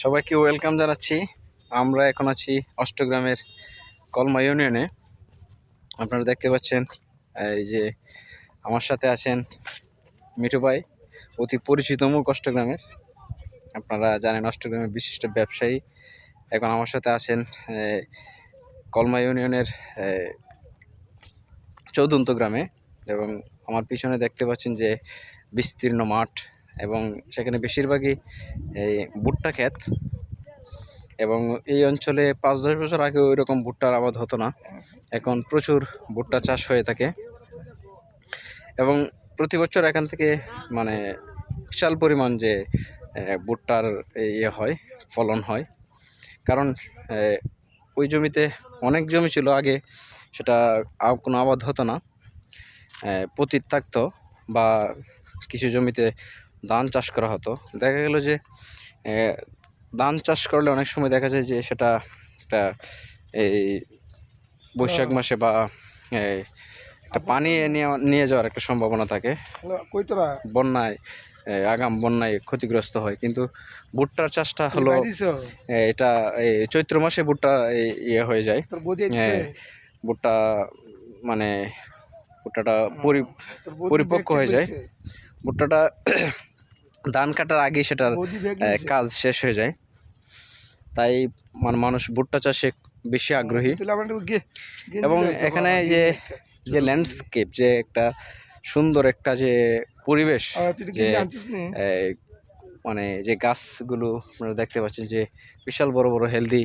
সবাইকে ওয়েলকাম জানাচ্ছি। আমরা এখন আছি অষ্টগ্রামের কলমা ইউনিয়নে। আপনারা দেখতে পাচ্ছেন এই যে আমার সাথে আছেন মিঠু ভাই, অতি পরিচিত মুখ অষ্টগ্রামের। আপনারা জানেন অষ্টগ্রামের বিশিষ্ট ব্যবসায়ী। এখন আমার সাথে আছেন কলমা ইউনিয়নের চৌদন্ত গ্রামে, এবং আমার পিছনে দেখতে পাচ্ছেন যে বিস্তীর্ণ মাঠ, এবং সেখানে বেশিরভাগই এই ভুট্টা ক্ষেত। এবং এই অঞ্চলে 5-10 বছর আগে ওই রকম ভুট্টার আবাদ হতো না, এখন প্রচুর ভুট্টা চাষ হয়ে থাকে। এবং প্রতি বছর এখান থেকে মানে বিশাল পরিমাণ যে ভুট্টার হয়, ফলন হয়। কারণ ওই জমিতে অনেক জমি ছিল আগে, সেটা কোনো আবাদ হতো না, পতিত থাকতো, বা কিছু জমিতে ধান চাষ করা হতো। দেখা গেল যে ধান চাষ করলে অনেক সময় দেখা যায় যে সেটা একটা এই বৈশাখ মাসে বা একটা পানি নিয়ে যাওয়ার একটা সম্ভাবনা থাকে, বন্যায় আগাম বন্যায় ক্ষতিগ্রস্ত হয়। কিন্তু ভুট্টার চাষটা হলো এটা চৈত্র মাসে ভুট্টা হয়ে যায়। ভুট্টা মানে ভুট্টাটা পরিপক্ক হয়ে যায়। ভুট্টাটা ধান কাটার আগে সেটার কাজ শেষ হয়ে যায়, তাই মানুষ ভুট্টা চাষে বেশি আগ্রহী। এবং এখানে যে ল্যান্ডস্কেপ, যে একটা সুন্দর একটা যে পরিবেশ, যে যে গাছগুলো আপনারা দেখতে পাচ্ছেন যে বিশাল বড় বড় হেলদি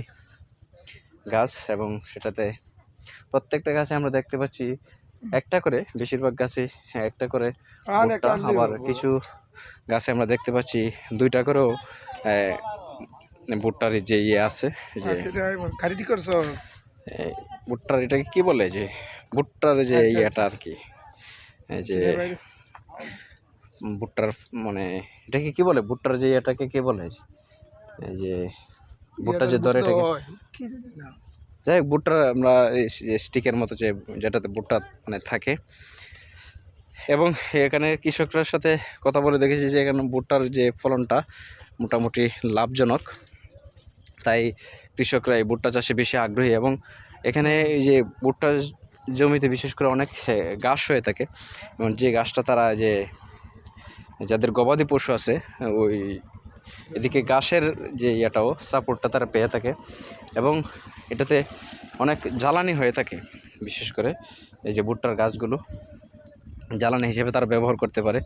গাছ, এবং সেটাতে প্রত্যেকটা গাছে আমরা দেখতে পাচ্ছি একটা করে, বেশিরভাগ গাছে একটা করে ভুট্টা। আবার কিছু গাছে আমরা দেখতে পাচ্ছি 2টা করেও ভুট্টার যে আছে, যে ভুট্টার এটাকে কি বলে, যে ভুট্টার যে ইয়েটা আর কি, যে ভুট্টার এটাকে কি বলে, ভুট্টার যে এটাকে কি বলে, এই যে ভুট্টা যে ধরে এটাকে, যাই হোক ভুট্টার আমরা স্টিকের মতো যেটাতে ভুট্টা থাকে। এবং এখানে কৃষকদের সাথে কথা বলে দেখেছি যে এখানে ভুট্টার যে ফলনটা মোটামুটি লাভজনক, তাই কৃষকরা এই ভুট্টা চাষে বেশি আগ্রহী। এবং এখানে এই যে ভুট্টার জমিতে বিশেষ করে অনেক ঘাস হয়ে থাকে, এবং যে ঘাসটা তারা যাদের গবাদি পশু আছে, ওই এদিকে ঘাসের যে সাপোর্টটা তারা পেয়ে থাকে, এবং এটাতে অনেক জ্বালানি হয়ে থাকে। বিশেষ করে এই যে ভুট্টার গাছগুলো জ্বালানি হিসেবে তারা ব্যবহার করতে পারে।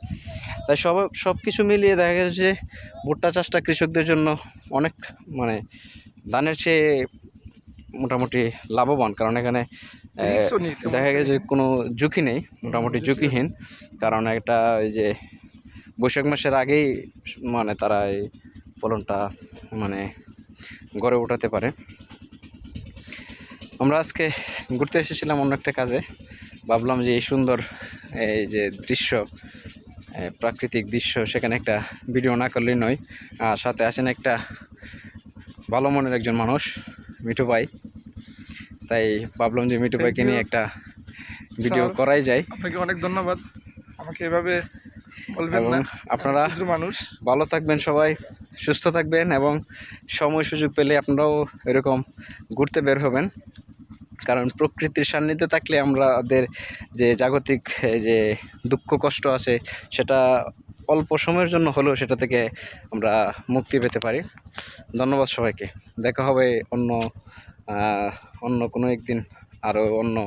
তাই সব কিছু মিলিয়ে দেখা গেছে যে ভুট্টা চাষটা কৃষকদের জন্য অনেক ধানের চেয়ে মোটামুটি লাভবান। কারণ এখানে দেখা গেছে যে কোনো ঝুঁকি নেই, মোটামুটি ঝুঁকিহীন। কারণ এটা এই যে বৈশাখ মাসের আগেই তারা এই ফলনটা গড়ে ওঠাতে পারে। আমরা আজকে ঘুরতে এসেছিলাম অন্য একটা কাজে, ভাবলাম যে এই সুন্দর এই যে দৃশ্য, প্রাকৃতিক দৃশ্য, সেখানে একটা ভিডিও না করলেই নয়। আর সাথে আছেন একটা ভালো মনের একজন মানুষ, মিঠু ভাই। তাই ভাবলাম যে মিঠু ভাইকে নিয়ে একটা ভিডিও করাই যায়। আপনাকে অনেক ধন্যবাদ, আমাকে এভাবে বলবেন না। আপনারা মানুষ ভালো থাকবেন, সবাই সুস্থ থাকবেন, এবং সময় সুযোগ পেলে আপনারাও এরকম ঘুরতে বের হবেন। কারণ প্রকৃতির সান্নিধ্যে থাকলে আমাদের যে জাগতিক যে দুঃখ কষ্ট আছে, সেটা অল্প সময়ের জন্য হলেও সেটা থেকে আমরা মুক্তি পেতে পারি। ধন্যবাদ সবাইকে। দেখা হবে অন্য কোনো একদিন, আরও অন্য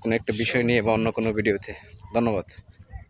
কোনো একটা বিষয় নিয়ে বা অন্য কোনো ভিডিওতে। ধন্যবাদ।